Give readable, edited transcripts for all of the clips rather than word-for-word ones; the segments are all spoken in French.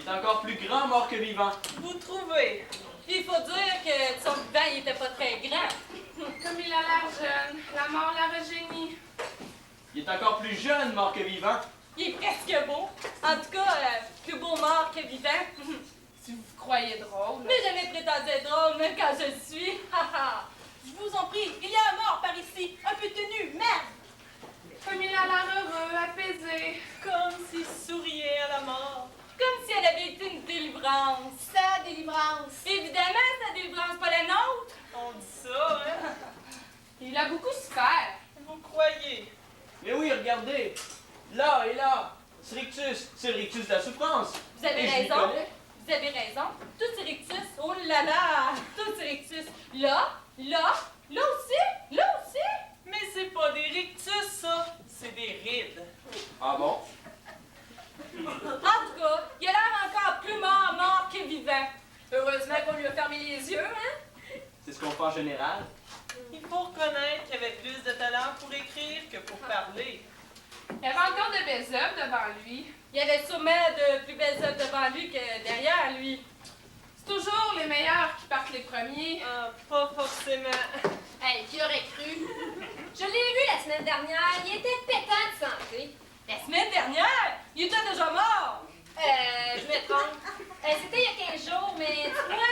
est encore plus grand mort que vivant. Vous trouvez? Puis il faut dire que son vivant, il était pas très grand. Comme il a l'air jeune, la mort l'a régénie. Il est encore plus jeune mort que vivant. Il est presque beau. En tout cas, plus beau mort que vivant. Si vous vous croyez drôle. Mais jamais prétendu être drôle, même quand je le suis. Je vous en prie, il y a un mort par ici, un peu tenu, merde! Comme il a l'air heureux, apaisé. Comme s'il souriait à la mort. Comme si elle avait été une délivrance. Sa délivrance. Évidemment, sa délivrance, pas la nôtre. On dit ça, hein? Il a beaucoup souffert. Vous croyez? Mais oui, regardez. Là et là. Ce rictus, c'est le rictus de la souffrance. Vous avez Et je m'y raison. connais. Vous avez raison. Tous ces rictus, oh là là, tous ces rictus. Là, là, là aussi, là aussi. Mais c'est pas des rictus, ça. C'est des rides. Ah bon? En tout cas, il a l'air encore plus mort que vivant. Heureusement qu'on lui a fermé les yeux, hein? C'est ce qu'on fait en général. Il faut reconnaître qu'il avait plus de talent pour écrire que pour parler. Il y avait encore de belles œuvres devant lui. Il y avait sûrement de plus belles œuvres devant lui que derrière lui. C'est toujours les meilleurs qui partent les premiers. Ah, pas forcément. Hey, qui aurait cru? Je l'ai vu la semaine dernière, il était pétant de santé. La semaine dernière, il était déjà mort. Je me trompe. C'était il y a 15 jours, mais dis-moi,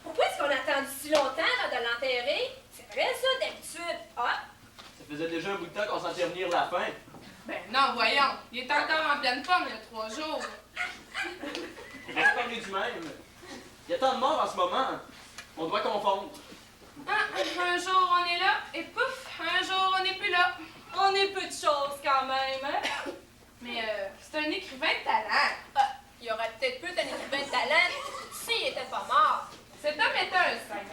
pourquoi est-ce qu'on a attendu si longtemps avant de l'enterrer? C'est vrai ça, d'habitude. Ah, Ça faisait déjà un bout de temps qu'on sentait venir la fin. Ben non, voyons. Il est encore en pleine forme il y a 3 jours. On va se parler du même. Il y a tant de morts en ce moment. On doit confondre. Un jour on est là, et pouf, un jour on n'est plus là. On est peu de choses quand même, hein? Mais c'est un écrivain de talent. il y aurait peut-être plus d'un écrivain de talent s'il était pas mort. Cet homme était un saint.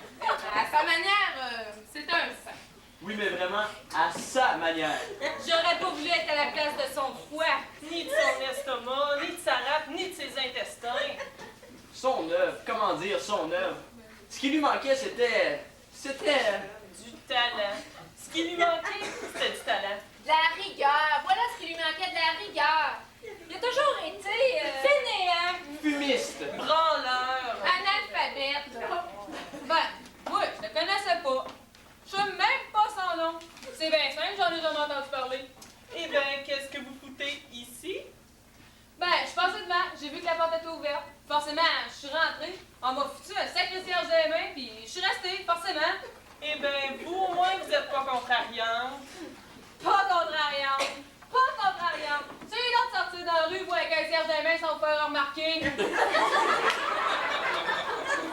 À sa manière, c'est un saint. Oui, mais vraiment à sa manière. J'aurais pas voulu être à la place de son foie. Ni de son estomac, ni de sa rate, ni de ses intestins. Son œuvre, comment dire son œuvre? Ce qui lui manquait, c'était... Du talent. Ce qui lui manquait, c'était du talent. De la rigueur, voilà ce qui lui manquait, de la rigueur. Il a toujours été... Fainéant. Fumiste. Branleur. Analphabète. Ben, oui, je le connaissais pas. Je sais même pas son nom. C'est bien simple, j'en ai jamais entendu parler. Eh bien, qu'est-ce que vous foutez ici? Ben, je passais devant, j'ai vu que la porte était ouverte. Forcément, je suis rentrée, on m'a foutu un sacré cierge des mains, puis je suis restée, forcément. Eh bien, vous, au moins, vous êtes pas contrariante. Pas contrariante. Pas contrariante. C'est là de sortir dans la rue, voir avec un cierge des mains sans vous faire remarquer.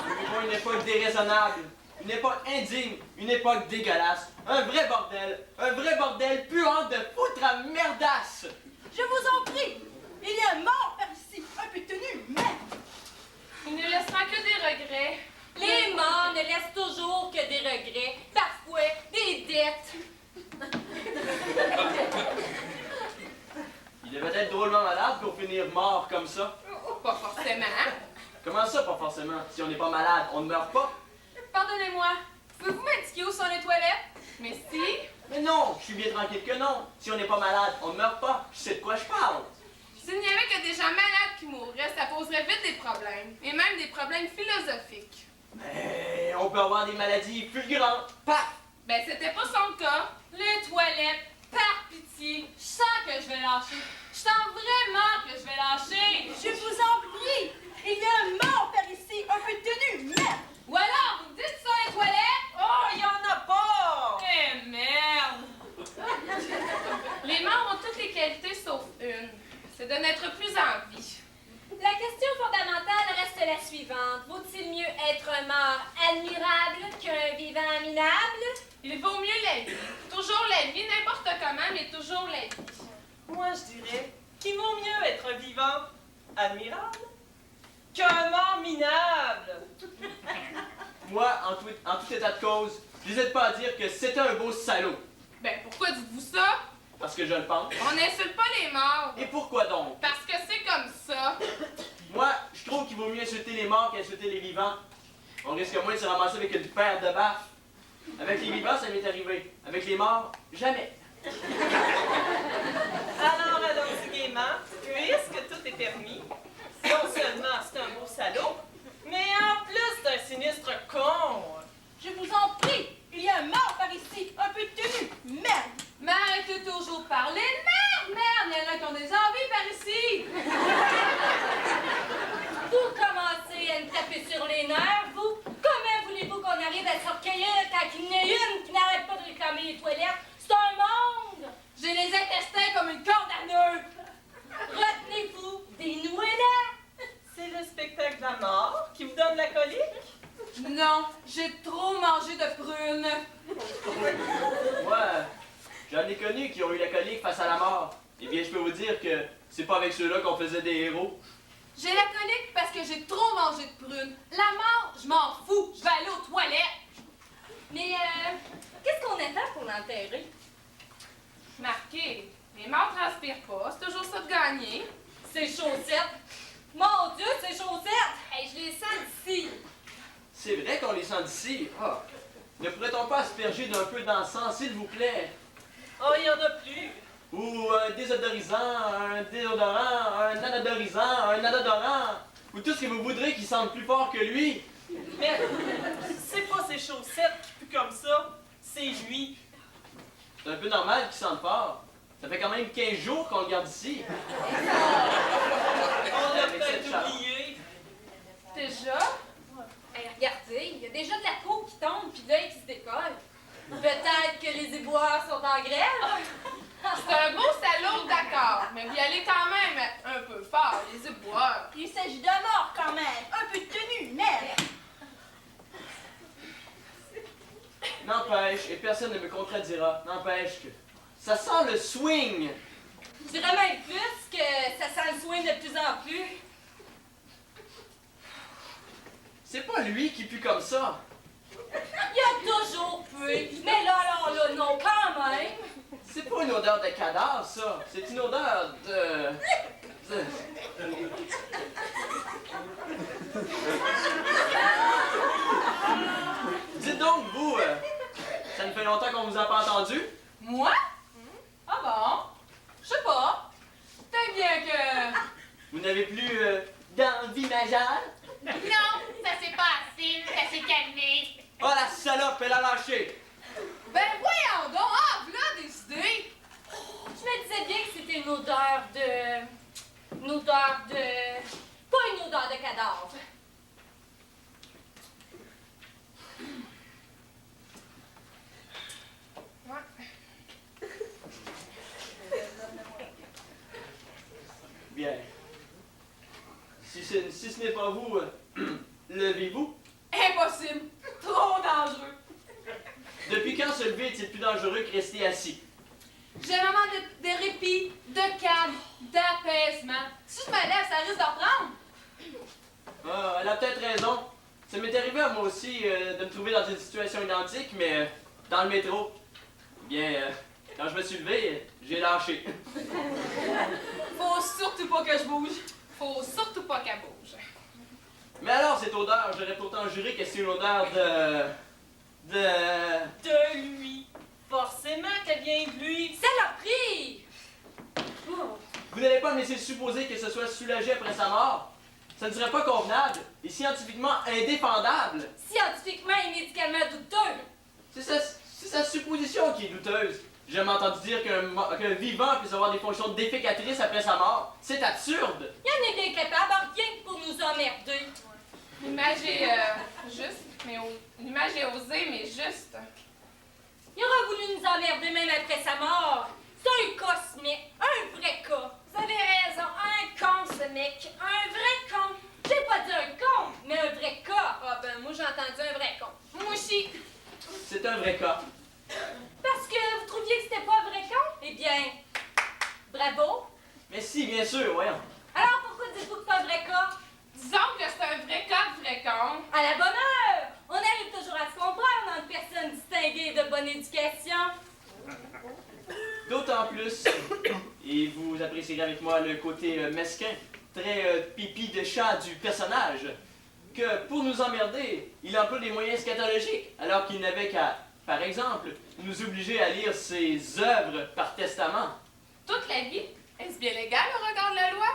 Nous vivons une époque déraisonnable. Une époque indigne. Une époque dégueulasse. Un vrai bordel puant de foutre à merdasse. Je vous en prie, il y a un mort par ici, un peu tenu, merde. Il ne laissera que des regrets. Les morts ne laissent toujours que des regrets, parfois des dettes. Il devait être drôlement malade pour finir mort comme ça. Pas forcément. Comment ça, pas forcément? Si on n'est pas malade, on ne meurt pas? Pardonnez-moi, pouvez-vous m'indiquer où sont les toilettes? Mais si, Mais non, je suis bien tranquille que non. Si on n'est pas malade, on ne meurt pas. Je sais de quoi je parle. s'il n'y avait que des gens malades qui mourraient, ça poserait vite des problèmes. Et même des problèmes philosophiques. Mais on peut avoir des maladies fulgurantes. Paf! Ben, c'était pas son cas. Les toilettes, par pitié, je sens que je vais lâcher. Je sens vraiment que je vais lâcher. Je vous en prie, il y a un mort par ici, un peu tenu, merde. Ou alors, vous me dites ça les toilettes? Oh, il y en a pas! Eh merde! Les morts ont toutes les qualités sauf une. C'est de n'être plus en vie. La question fondamentale reste la suivante. Vaut-il mieux être un mort admirable qu'un vivant minable? Il vaut mieux la vie. Toujours la vie, n'importe comment, mais toujours la vie. Moi, je dirais qu'il vaut mieux être un vivant admirable qu'un mort minable. Moi, en tout état de cause, j'hésite pas à dire que c'était un beau salaud. Ben, pourquoi dites-vous ça? Parce que je le pense. On n'insulte pas les morts. Et pourquoi donc? Parce que c'est comme ça. Moi, je trouve qu'il vaut mieux insulter les morts qu'insulter les vivants. On risque moins de se ramasser avec une paire de baffes. Avec les vivants, ça m'est arrivé. Avec les morts, jamais. Alors, allons-y gaiement, puisque tout est permis. Non seulement bien, je peux vous dire que c'est pas avec ceux-là qu'on faisait des héros. J'ai la colique parce que j'ai trop mangé de prunes. La mort, je m'en fous. Je vais aller aux toilettes. Mais, qu'est-ce qu'on attend pour l'enterrer? Marqué, les morts transpirent pas, c'est toujours ça de gagner. Ses chaussettes! Mon Dieu, ses chaussettes! Hey, je les sens d'ici! C'est vrai qu'on les sent d'ici. Ah. Ne pourrait-on pas asperger d'un peu d'encens, s'il vous plaît? Oh, il y en a plus. Ou un désodorisant, un déodorant, un anadorisant, un anodorant, ou tout ce que vous voudrez qui sente plus fort que lui. Mais c'est pas ses chaussettes qui puent comme ça, c'est lui. C'est un peu normal qu'il sente fort. Ça fait quand même 15 jours qu'on le garde ici. On l'a Avec cette peut-être chaleur. oublié. Déjà? Hey, regardez, il y a déjà de la peau qui tombe puis de l'œil qui se décolle. Peut-être que les éboueurs sont en grève? C'est un beau salaud, d'accord, mais vous y allez quand même un peu fort, les éboueurs. Il s'agit de mort quand même. Un peu de tenue, merde. N'empêche, et personne ne me contredira, n'empêche que ça sent le swing. Je dirais même plus que ça sent le soin de plus en plus. C'est pas lui qui pue comme ça. Il y a toujours pu, mais là, alors là, non, quand même. C'est pas une odeur de cadavre, ça. C'est une odeur de... Dites donc, vous, ça nous fait longtemps qu'on vous a pas entendu. Moi? Ah bon? Je sais pas. Peut-être bien que... Vous n'avez plus d'envie majeure. Non, ça c'est pas assez, ça s'est calmé. Oh, la salope, elle a lâché. Ben voyons donc! Ah, voilà des idées! Je me disais bien que c'était une odeur de... Une odeur de... Pas une odeur de cadavre. Bien. Si ce n'est pas vous, levez-vous. Impossible! Trop dangereux! Depuis quand se lever est-il plus dangereux que rester assis? J'ai un moment de répit, de calme, d'apaisement. Si je me lève, ça risque de reprendre. Ah, elle a peut-être raison. Ça m'est arrivé à moi aussi de me trouver dans une situation identique, mais dans le métro. Bien, quand je me suis levé, j'ai lâché. Faut surtout pas que je bouge. Faut surtout pas qu'elle bouge. Mais alors, cette odeur, j'aurais pourtant juré que c'est une odeur de... De lui. Forcément qu'elle vient de lui. Saloperie! Oh. Vous n'allez pas me laisser supposer que ce soit soulagé après sa mort. Ça ne serait pas convenable et scientifiquement indéfendable. Scientifiquement et médicalement douteux. C'est sa supposition qui est douteuse. J'ai jamais entendu dire qu'un vivant puisse avoir des fonctions défécatrices après sa mort. C'est absurde. Il y en a bien capable, rien que pour nous emmerder. L'image est juste, mais l'image est osée, mais juste. Il aura voulu nous emmerder même après sa mort. C'est un cosmique, un vrai cas. Vous avez raison, un con ce mec, un vrai con. J'ai pas dit un con, mais un vrai cas. Ah ben moi j'ai entendu un vrai con. Moi aussi. C'est un vrai cas. Parce que vous trouviez que c'était pas un vrai con? Eh bien, bravo. Mais si, bien sûr, voyons. Alors pourquoi dites-vous que c'est un vrai cas? Disons que c'est un vrai cas de vrai con. À la bonne heure! On arrive toujours à se comprendre entre personnes distinguées de bonne éducation. D'autant plus, et vous apprécierez avec moi le côté mesquin, très pipi de chat du personnage, que pour nous emmerder, il emploie des moyens scatologiques, alors qu'il n'avait qu'à, par exemple, nous obliger à lire ses œuvres par testament. Toute la vie, est-ce bien légal au regard de la loi?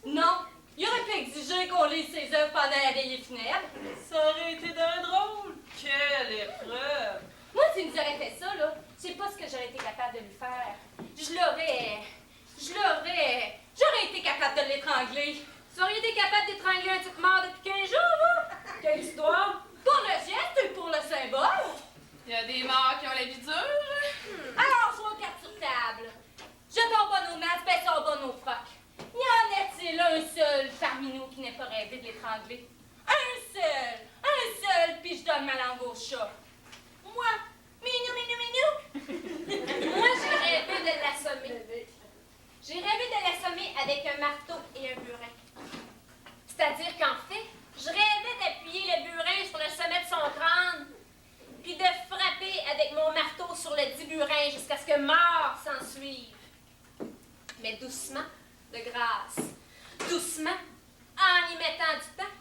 Non, il aurait pu exiger qu'on lise ses œuvres pendant la veillée funèbre. Ça aurait été d'un drôle. Quelle épreuve. Moi, s'il nous aurait fait ça, là, je sais pas ce que j'aurais été capable de lui faire. J'aurais été capable de l'étrangler. Vous auriez été capable d'étrangler un type mort depuis 15 jours, vous? Quelle histoire! Pour le geste et pour le symbole. Il y a des morts qui ont la vie dure. Alors, sois carte sur table. Jetons pas nos masques, baissons pas nos frocs. Y en a-t-il un seul parmi nous qui n'ait pas rêvé de l'étrangler? Un seul, puis je donne ma langue au chat. Moi, minou. Moi, j'ai rêvé de l'assommer. J'ai rêvé marteau et un burin. C'est-à-dire qu'en fait, je rêvais d'appuyer le burin sur le sommet de son crâne, puis de frapper avec mon marteau sur le dit burin jusqu'à ce que mort s'en suive. Mais doucement, de grâce, doucement, en y mettant du temps,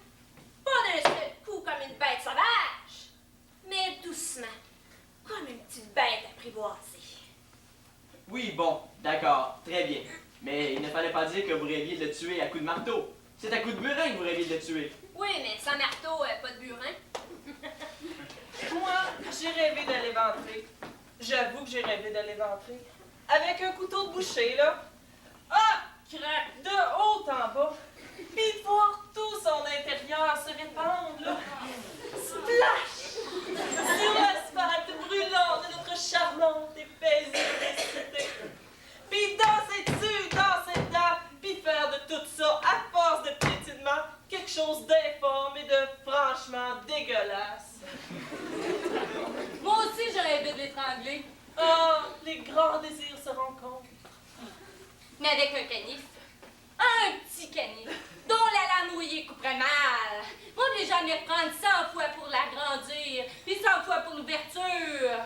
pas d'un seul coup comme une bête sauvage, mais doucement, comme une petite bête apprivoisée. Oui, bon, d'accord, très bien. Mais il ne fallait pas dire que vous rêviez de le tuer à coups de marteau. C'est à coups de burin que vous rêviez de le tuer. Oui, mais sans marteau, pas de burin. Moi, j'ai rêvé de l'éventrer. J'avoue que j'ai rêvé de l'éventrer. Avec un couteau de boucher, là. Ah! Crac! De haut en bas. Puis de voir tout son intérieur se répandre, là. Splash! Sur l'asphalte brûlant de notre charmante et paisible cité. Puis danser dessus, danser dedans, puis faire de tout ça, à force de piétinement, quelque chose d'informe et de franchement dégueulasse. Moi aussi, j'ai rêvé de l'étrangler. Ah, les grands désirs se rencontrent. Mais avec un canif. Un petit canif, dont la lame mouillée couperait mal. Moi, je vais jamais prendre 100 fois pour l'agrandir, puis 100 fois pour l'ouverture.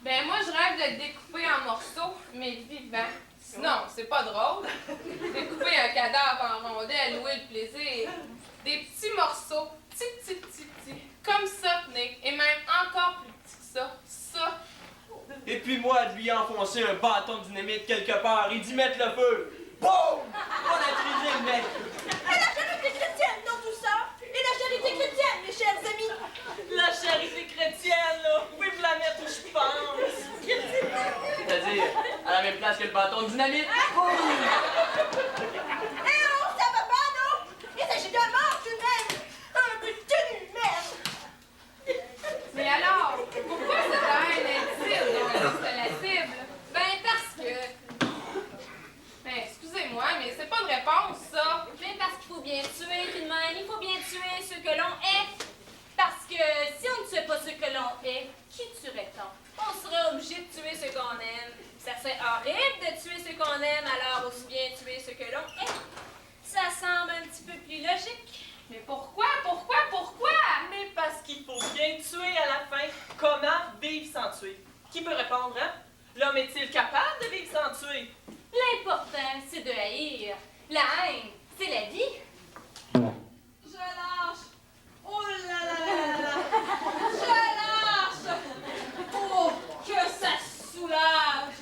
Ben moi, je rêve de le découper en morceaux, mais vivant. Sinon, c'est pas drôle. Découper un cadavre en rondelles, louer le plaisir. Des petits morceaux, petits. Comme ça, Nick, et même encore plus petits que ça. Ça. Et puis moi, de lui enfoncer un bâton de dynamite quelque part et d'y mettre le feu. Boum! On a trisé le mec. Et la charité chrétienne dans tout ça! Et la charité chrétienne, mes chers amis! La charité chrétienne, là, vous pouvez vous la mettre où je pense. C'est-à-dire, à la même place que le bâton de dynamite. Eh oh, ça va pas, non? Il s'agit d'un mort tout de même! Un peu de tenue, merde! Mais alors, pourquoi cette haine intime dont c'est la cible? Ben parce que... Ben, excusez-moi, mais c'est pas une réponse, ça. Mais parce qu'il faut bien tuer tout de même, il faut bien tuer ceux que l'on est. Parce que si on ne tue pas ceux que l'on est, qui tuerait-on? On serait obligé de tuer ceux qu'on aime. Ça serait horrible de tuer ceux qu'on aime, alors aussi bien tuer ceux que l'on est. Ça semble un petit peu plus logique. Mais pourquoi? Mais parce qu'il faut bien tuer à la fin. Comment vivre sans tuer? Qui peut répondre, hein? L'homme est-il capable de vivre sans tuer? L'important, c'est de haïr. La haine, c'est la vie. Je lâche. Oh là là là là. Je lâche. Oh, que ça soulage.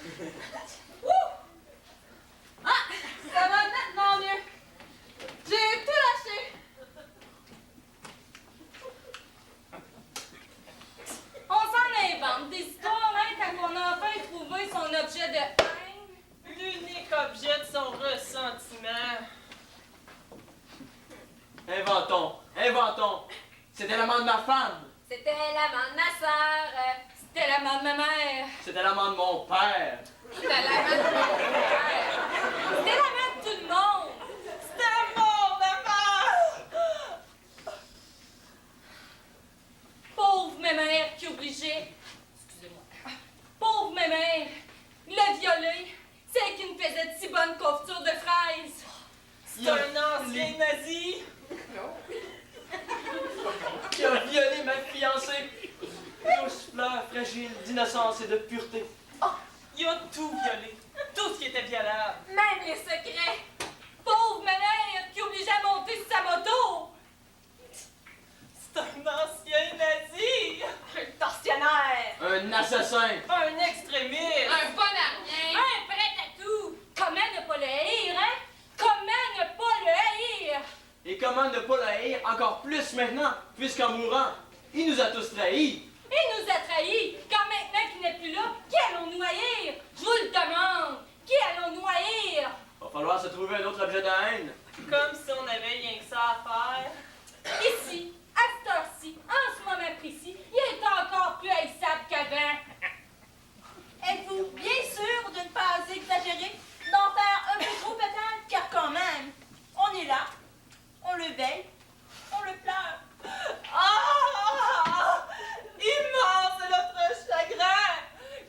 Ouh. Ah, ça va nettement mieux. J'ai tout lâché. On s'en invente des histoires, hein, quand on a enfin trouvé son objet de haine. L'unique objet de son ressentiment. Inventons. C'était l'amant de ma femme. C'était l'amant de ma sœur. C'était l'amant de ma mère. C'était l'amant de mon père. C'était la main de mon frère. C'était l'amant de tout le monde. C'était mon amant! Pauvre ma mère qui obligeait. Excusez-moi. Pauvre ma mère. L'a violée. Celle qui nous faisait de si bonnes confitures de fraises. C'est un ancien nazi! Qui a violé ma fiancée. Douce fleur fragile d'innocence et de pureté. Il a tout violé. Tout ce qui était violable. Même les secrets. Pauvre ma mère qui obligeait à monter sur sa moto. C'est un ancien nazi! Un tortionnaire! Un assassin. Un extrémiste! Un bon à rien. Un prêt à tout. Comment ne pas le haïr, hein? Comment ne pas le haïr? Et comment ne pas la haïr encore plus maintenant, puisqu'en mourant, il nous a tous trahis. Il nous a trahis. Quand maintenant qu'il n'est plus là, qui allons-nous haïr? Je vous le demande. Qui allons-nous haïr? Va falloir se trouver un autre objet de haine. Comme si on avait rien que ça à faire. Ici, à cette heure-ci, en ce moment précis, il est encore plus haïssable qu'avant. Êtes-vous bien sûr de ne pas exagérer? D'en faire un peu trop peut-être? Car quand même, on est là, on le veille, on le pleure. Ah! Immense est notre chagrin!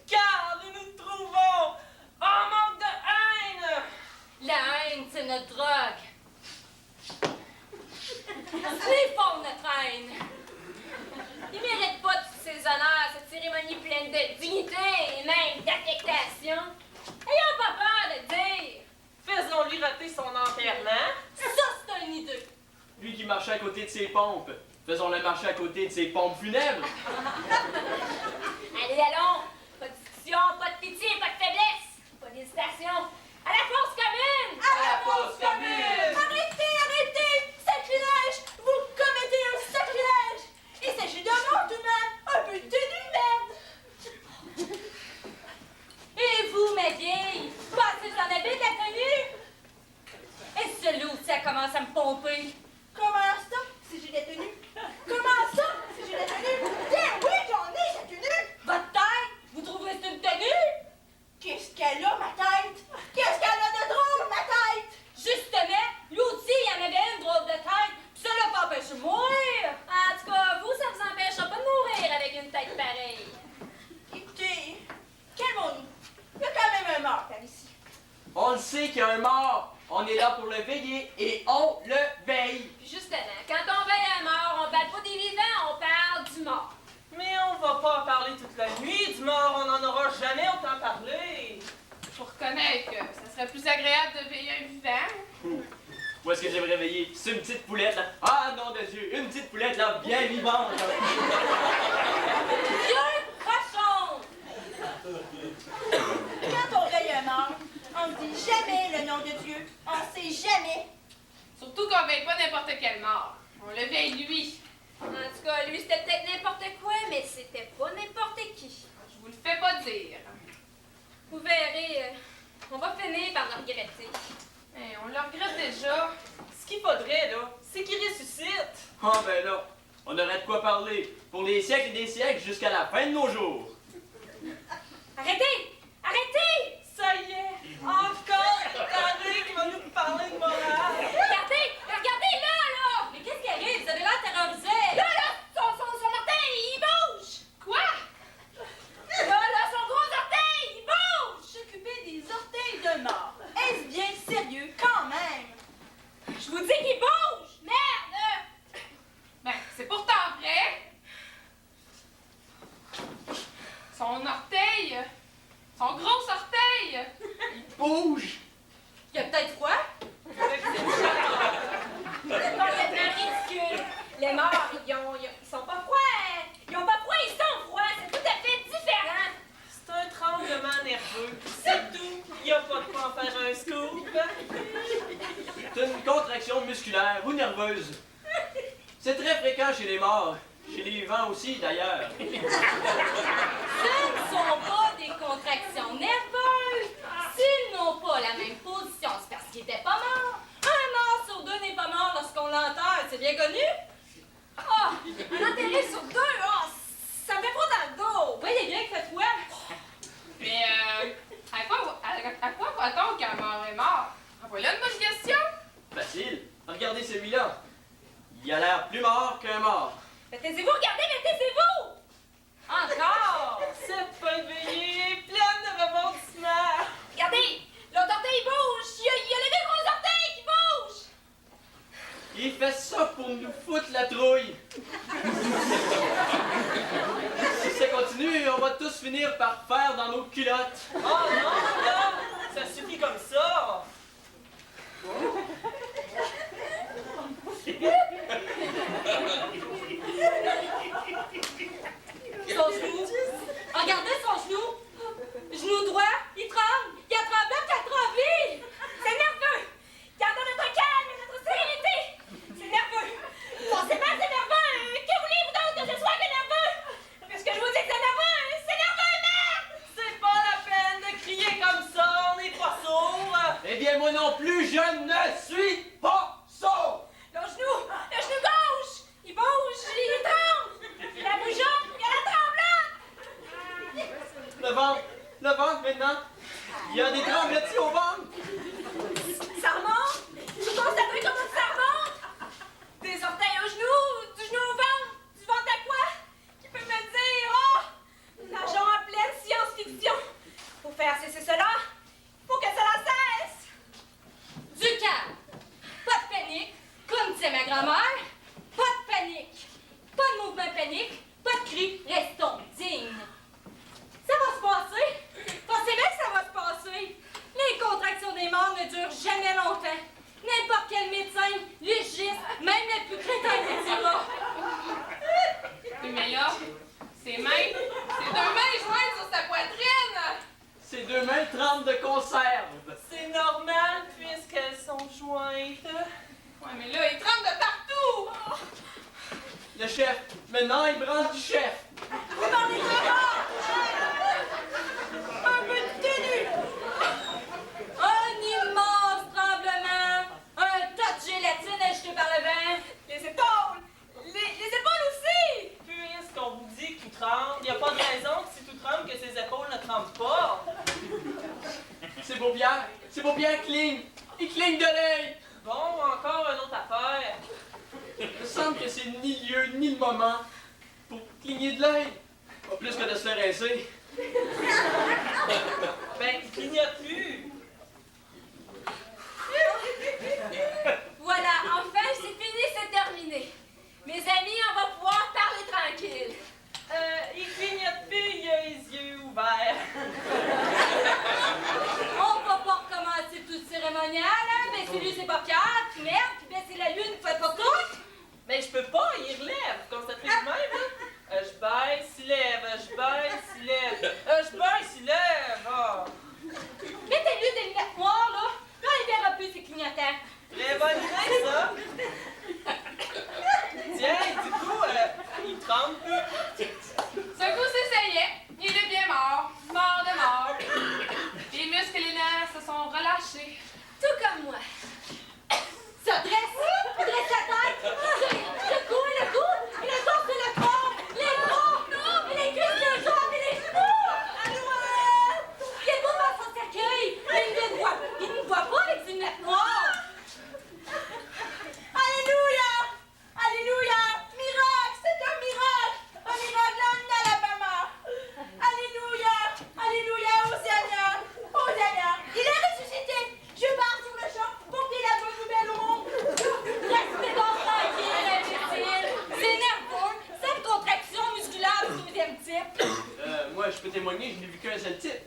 Car nous nous trouvons en manque de haine! La haine, ce notre drogue. Les fonds de traîne. Ils méritent pas tous ces honneurs, cette cérémonie pleine de dignité et même d'affectation. Ayons pas peur de dire. Faisons-lui rater son enterrement. Ça, c'est un hideux. Lui qui marchait à côté de ses pompes, faisons-le marcher à côté de ses pompes funèbres. Allez, allons. Pas de discussion, pas de pitié, pas de faiblesse. Pas d'hésitation. À la fosse commune! À la fosse commune! Arrêtez, arrêtez! Sacrilège! Vous commettez un sacrilège! Il s'agit d'un mort tout de même! Un peu de tenue, merde! Et vous, ma vieille, passez en habit de la tenue? Et ce loup, ça commence à me pomper. Comment ça, si j'ai la tenue? Comment ça, si j'ai la tenue? Tiens, oui, j'en ai la tenue! Votre tête, vous trouvez que c'est une tenue? Qu'est-ce qu'elle a, ma tête? Qu'est-ce qu'elle a de drôle, ma tête? Justement, l'outil, il y en avait une drôle de tête, pis ça l'a pas empêché de mourir. En tout cas, vous, ça vous empêchera pas de mourir avec une tête pareille. Écoutez, calmons-nous. Il y a quand même un mort par ici. On le sait qu'il y a un mort. On est là pour le veiller et on le veille. Puis justement, quand on veille un mort, on parle pas des vivants, on parle du mort. Mais on va pas en parler toute la nuit. Du mort, on n'en aura jamais autant parlé. Faut reconnaître que ça serait plus agréable de veiller un vivant. Où est-ce que j'aimerais veiller? C'est une petite poulette là. Ah non de Dieu, une petite poulette là, bien vivante. Dieu cochon! Quand on veille un mort, on ne dit jamais le nom de Dieu. On sait jamais. Surtout qu'on veille pas n'importe quel mort. On le veille lui. En tout cas, lui, c'était peut-être n'importe quoi, mais c'était pas n'importe qui. Je vous le fais pas dire. Vous verrez, on va finir par le regretter. Eh, on le regrette déjà. Ce qu'il faudrait, là, c'est qu'il ressuscite. Ah ben là, on aurait de quoi parler pour les siècles et des siècles jusqu'à la fin de nos jours. Arrêtez! Arrêtez! Ça y est, encore Henri qui va nous parler de morale. Regardez! Regardez là! Mais qu'est-ce qui arrive? Vous avez l'air terrorisé! Là! Son orteil, il bouge! Quoi? Là, son gros orteil, il bouge! S'occuper des orteils d'un mort. Est-ce bien sérieux quand même? Je vous dis qu'il bouge! Merde! Ben, c'est pourtant vrai. Son orteil, son gros orteil. Bouge! Il y a peut-être froid? C'est complètement ridicule. Les morts, ils sont pas froids. Ils ont pas froid, ils sont froids. C'est tout à fait différent. C'est un tremblement nerveux. C'est tout. Il n'y a pas de quoi en faire un scoop. C'est une contraction musculaire ou nerveuse. C'est très fréquent chez les morts. Chez les vivants aussi, d'ailleurs. Ce ne sont pas des contractions nerveuses. S'ils n'ont pas la même position, c'est parce qu'ils n'étaient pas morts. Un mort sur deux n'est pas mort lorsqu'on l'enterre, c'est bien connu. Ah, un enterré sur deux, ça me fait froid dans le dos. Vous voyez bien que fait froid. Mais à quoi voit-on qu'un mort est mort? Voilà une bonne question. Facile. Regardez celui-là. Il a l'air plus mort qu'un mort. Taisez-vous, regardez, mais taisez-vous. Encore. Cette fin de veillée est pleine de rebondissements. Regardez, l'autre orteil bouge. Il y a les deux gros orteils qui bougent. Il fait ça pour nous foutre la trouille. Si ça continue, on va tous finir par faire dans nos culottes. Oh non, là, ça suffit comme ça. Son genou. Regardez son genou. Genou droit, il tremble. Il a tremblé, il a tremblé. C'est nerveux. Gardons notre calme et notre sérénité. C'est nerveux. Forcément, c'est nerveux. Que voulez-vous d'autre que ce soit que nerveux? Parce que je vous dis que c'est nerveux. C'est nerveux, merde. C'est pas la peine de crier comme ça, on n'est pas sourds. Eh bien, moi non plus, je ne suis pas sourd. Le genou gauche. Il bouge, il tremble. La bougeotte, il y a la tremblante. Le ventre maintenant. Il y a des tremblements au ventre. Ça remonte. Vous constatez comment ça remonte? Des orteils au genou, du genou au ventre, du ventre à quoi? Qui peut me dire, oh, nageons en pleine science-fiction. Pour faire cesser cela, faut que cela cesse. Du calme. ne dure jamais longtemps. N'importe quel médecin, légiste, même le plus crétin le dira. Oui, mais là, ses mains, ses 2 mains jointes sur sa poitrine! Ses 2 mains trempent de conserve. C'est normal puisqu'elles sont jointes. Ouais, mais là, il trempe de partout! Le chef, maintenant il branche du chef. Vous parlez vraiment! Un peu de tenue! Un immense tremblement! Un tas de gélatine acheté par le vent! Les épaules! Les épaules aussi! Puisqu'on vous dit que tout tremble, il n'y a pas de raison que si tout tremble, que ses épaules ne tremblent pas. Ses paupières clignent. Il cligne de l'œil. Bon, encore une autre affaire. Il me semble que c'est ni lieu ni le moment pour cligner de l'œil. Pas plus que de se faire rincer. Ben, il clignote plus. Voilà, enfin, c'est fini, c'est terminé. Mes amis, on va pouvoir parler tranquille. Il clignote plus, il a les yeux ouverts. On va pas recommencer tout cérémonial, hein? Ben, c'est lui, c'est pas Pierre, puis merde, puis ben, c'est la lune, une fois pour toutes. Mais je peux pas, il relève, comme ça fait de même, hein? Je baisse, il lève, je baisse, il lève. Je baisse, il lève. Ah. Mettez-lui des lunettes noires, là. Là, il verra plus ses clignotants. Très bonne idée, ça. Tiens, du coup, il tremble plus. Ce coup-ci, ça y est, il est bien mort. Mort de mort. Les muscles et les nerfs se sont relâchés. Tout comme moi. Se dresse la tête, secoue le cou, le dos sur le corps, les bras, les cuisses, le jambes et les genoux. Il est beau dans son cercueil, mais il ne voit pas avec ses lunettes noires. Alléluia! Alléluia! Miracle! C'est un miracle! Un miracle en Alabama! Alléluia! Alléluia! Hosanna! Hosanna! Il est ressuscité! Je pars sur le champ pour dire la bonne nouvelle au monde! Restez donc tranquille, imbécile! C'est nerveux! Cette contraction musculaire du 2e type! Moi, je peux témoigner, je n'ai vu qu'un seul type.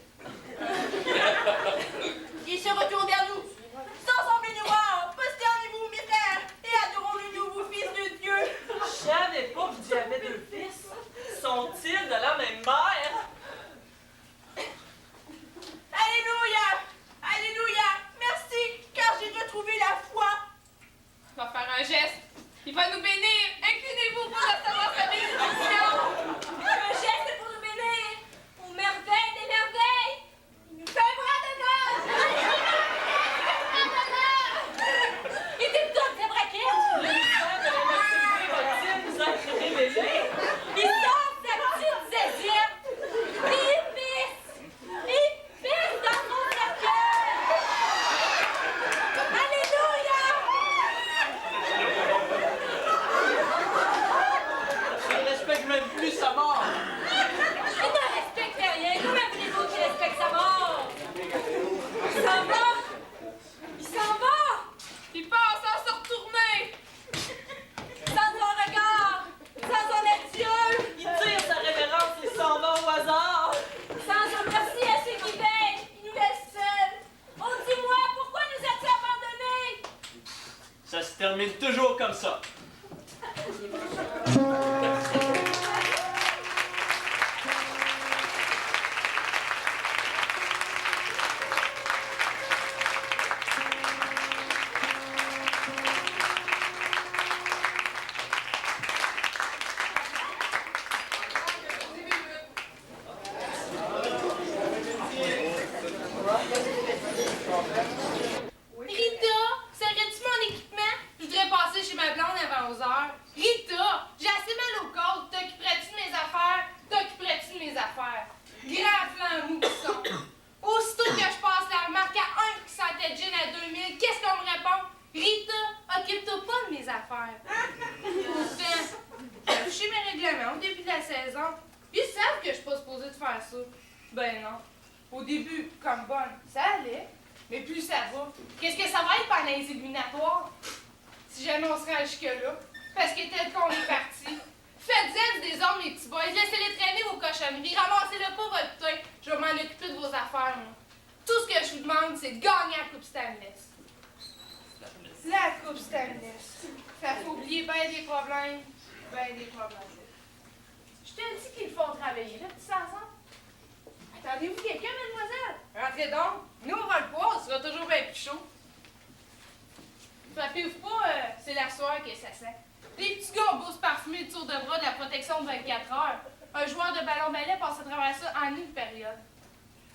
Il se retourne vers nous! Sans embellir, posternez-vous, mes frères, et adorons le nouveau Fils de Dieu! Je savais pas que Dieu avait 2 fils. Sont-ils de la même mère? Alléluia! Alléluia! Merci, car j'ai retrouvé la foi! Il va faire un geste. Il va nous bénir. Inclinez-vous pour recevoir sa bénédiction. Un geste pour nous bénir! Aux merveilles des merveilles! Il nous fait bras de il était tout de braquettes! Le mystère de l'immortalité va-t-il nous être révélé? Il sort sa petite zéziette! Il pisse dans son cercueil! Alléluia! Je ne respecte même plus sa mort. Il ne respecte rien! Comment voulez-vous qu'il respecte sa mort? Il s'en va! Il s'en va! Il part sans se retourner. Sans un regard! Sans un adieu! Il tire sa révérence et s'en va au hasard. Sans un merci à ceux qui veillent! Il nous laisse seuls! Oh, dis-moi, pourquoi nous as-tu abandonnés? Ça se termine toujours comme ça. Rita, serais-tu mon équipement? Je voudrais passer chez ma blonde avant 11h. Rita, j'ai assez mal au côte. T'occuperais-tu de mes affaires? T'occuperais-tu de mes affaires? Grand flanc mou qui sont. Aussitôt que je passe la remarque à un qui sentait gin à 2000, qu'est-ce qu'on me répond? Rita, occupe-toi pas de mes affaires. Pourtant, j'ai touché mes règlements au début de la saison. Puis ils savent que je suis pas supposée de faire ça. Ben non. Au début, comme bonne, ça allait. Mais plus ça va, qu'est-ce que ça va être pendant les éliminatoires? Si jamais on se rend jusque-là, parce que tel qu'on est parti. Faites-en des hommes, mes petits boys. Laissez-les traîner vos cochonneries. Ramassez-le pas, votre pain. Je vais m'en occuper de vos affaires, moi. Tout ce que je vous demande, c'est de gagner la Coupe Stanley. La Coupe Stanley. Ça fait oublier bien des problèmes. Ben des problèmes. Je te dis qu'ils font travailler, là, petits ensemble. Attendez-vous quelqu'un, mademoiselle? Rentrez donc. Nous, on va le voir, ce sera toujours bien plus chaud. Frappez-vous pas, c'est la soirée que ça sent. Des petits gobos parfumés de tour de bras de la protection de 24 heures. Un joueur de ballon-ballet passe à travers ça en une période.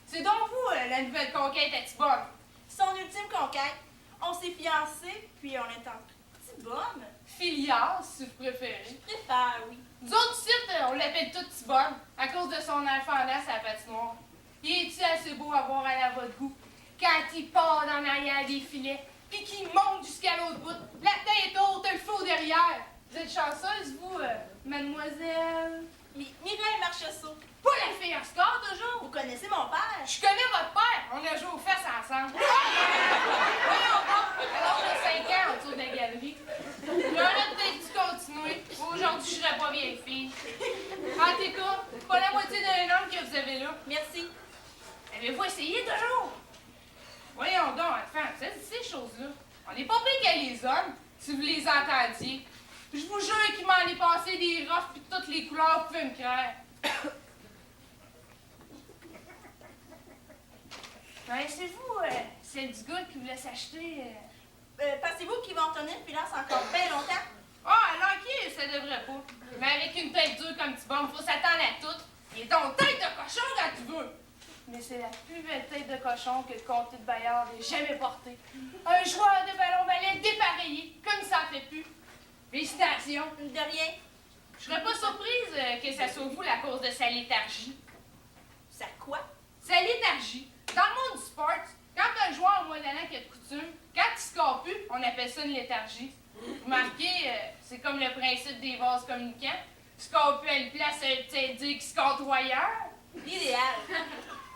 C'est donc vous, la nouvelle conquête à Tibonne. Son ultime conquête. On s'est fiancés, puis on est en petit bonne. Filias, si vous préférez. Je préfère, oui. Nous autres ici, on l'appelle toute Tibonne à cause de son alphandance à la patinoire. Il est-tu assez beau à voir à votre goût quand il part dans l'arrière des filets, puis qu'il monte jusqu'à l'autre bout, la tête haute, le flot derrière. Vous êtes chanceuse, vous, mademoiselle? Mireille Marchessault. Pas la fille en score, toujours? Vous connaissez mon père? Je connais votre père. On a joué aux fesses ensemble. Voyons donc. À l'âge de 5 ans, autour de la galerie. J'aurais peut-être dû continuer. Aujourd'hui, je serais pas vieille fille. En tout cas, pas la moitié d'un homme que vous avez là. Merci. Avez-vous essayé toujours? Voyons donc, enfin, vous savez ces choses-là. On n'est pas pire que les hommes, si vous les entendiez. Je vous jure qu'il m'en est passé des rofs pis de toutes les couleurs, vous pouvez me croire. Ben, c'est vous, celle du gars qui voulait s'acheter. Pensez-vous qu'ils vont tenir Philance encore bien longtemps? Ah, alors ok, ça devrait pas. Mais avec une tête dure comme Tibonne, faut s'attendre à tout. Il est donc tête de cochon quand tu veux. Mais c'est la plus belle tête de cochon que le comté de Bayard ait jamais portée. Un joueur de ballon-ballet dépareillé, comme ça en fait plus. Félicitations. De rien. Je serais pas surprise que ça soit vous la cause de sa léthargie. Ça quoi? Sa léthargie. Dans le monde du sport, quand un joueur a moins d'années qu'il y a de coutume, quand il se score plus, on appelle ça une léthargie. Remarquez, c'est comme le principe des vases communicants. Tu scores plus à une place, ça veut dire qu'il score trop ailleurs. L'idéal.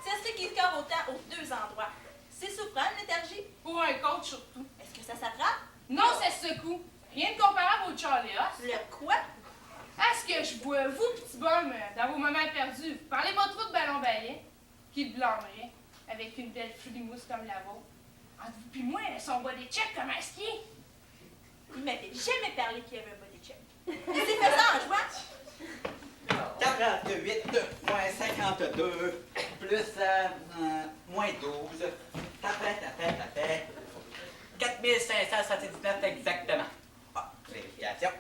C'est ce qui score autant aux deux endroits. C'est souffrant, une léthargie. Pour un coach surtout. Est-ce que ça s'attrape? Non, ça se secoue. Rien de comparable au Charlie Hoss. Le quoi? À ce que je vois, vous, petit bum, dans vos moments perdus, vous parlez pas trop de ballon-ballet, qui le blâmerait, avec une belle flimousse comme la vôtre. Entre vous puis moi, son bas des checks comme un ski. Il m'avait jamais parlé qu'il y avait un body check. Il s'est fait ça en jouant. 48 moins 52 plus moins 12. Tapet. 4579 exactement. Ah, vérification.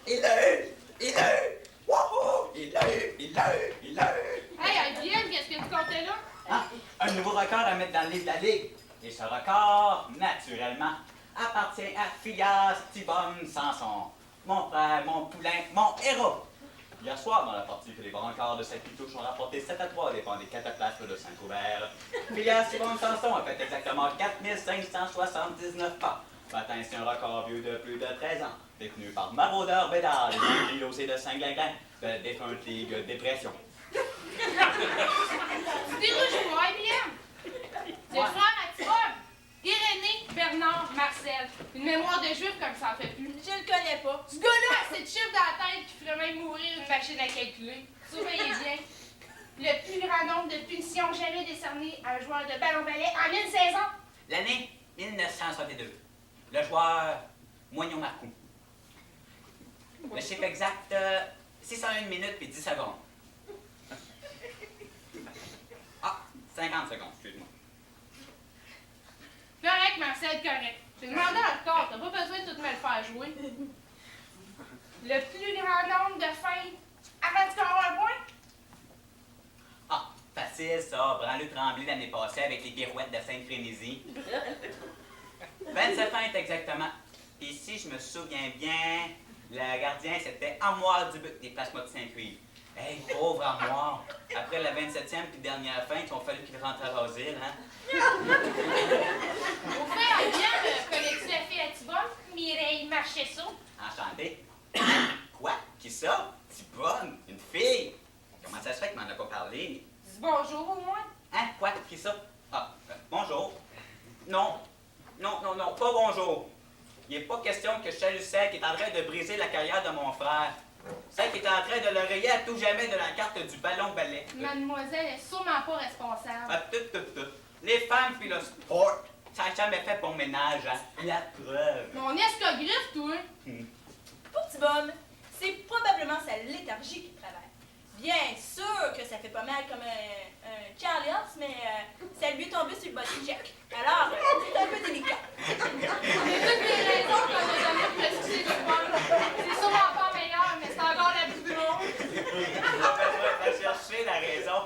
Il l'a eu! Wouhou! Il l'a eu! Hey, IBM, qu'est-ce que tu comptais là? Ah, un nouveau record à mettre dans le livre de la Ligue. Et ce record, naturellement, appartient à Phileas Tibonne Sanson. Mon frère, mon poulain, mon héros. Hier soir, dans la partie que les brancards de Saint-Pitouche ont rapporté 7-3 dépend des cataplasmes de Saint-Ouvert, Phileas Tibonne Sanson a fait exactement 4579 pas, battant ainsi un record vieux de plus de 13 ans, détenu par Maraudeur Bédard, les Anglais de Saint-Glinglin, de la défunte Ligue Dépression. Tu dérouges pas, IBM? C'est le frère à Tibonne. Irénée, Bernard, Marcel. Une mémoire de juif comme ça en fait plus. Je le connais pas. Ce gars-là a cette chiffre dans la tête qui ferait même mourir une machine à calculer. Surveillez bien. Le plus grand nombre de punitions jamais décernées à un joueur de ballon-ballet en une saison. L'année 1962. Le joueur Moignon-Marcoux. Le chiffre exact, 601 minutes et 10 secondes. Ah, 50 secondes, excuse-moi. Correct, Marcel, correct. J'ai demandé encore, t'as pas besoin de tout me le faire jouer. Le plus grand nombre de feintes avant de scorer un point? Ah, facile ça, Branle Tremblay l'année passée avec les pirouettes de Sainte-Frénésie. 27 feintes exactement. Et si je me souviens bien, le gardien c'était Armoire Dubuc des Plasmas de Saint-Cuivre. Hey, pauvre Armoire! Après la 27e puis dernière feinte, il a fallu qu'il rentre à Roseville, hein? Au fait, IBM, connais-tu la fille à Tibonne? Mireille Marchessault. Enchanté. Quoi? Qui ça? Tibonne? Une fille? Comment ça se fait qu'il m'en a pas parlé? Dis bonjour au moins. Hein? Quoi? Qui ça? Ah, bonjour. Non, pas bonjour. Il n'est pas question que je salue celle qui est en train de briser la carrière de mon frère. Celle qui est en train de l'oreiller à tout jamais de la carte du ballon-ballet. Mademoiselle est sûrement pas responsable. Ah, tout. Les femmes puis le sport, ça n'a jamais fait bon ménage, hein? La preuve. Mon escogriffe, toi! Pour petit bonhomme, c'est probablement sa léthargie qui travaille. Bien sûr que ça fait pas mal comme un Carlos, mais ça lui est tombé sur le body check. Alors, c'est un peu délicat. C'est toutes les raisons qu'on a données pour excuser du poil. C'est sûrement pas meilleur, mais c'est encore la plus drôle. On va chercher la raison.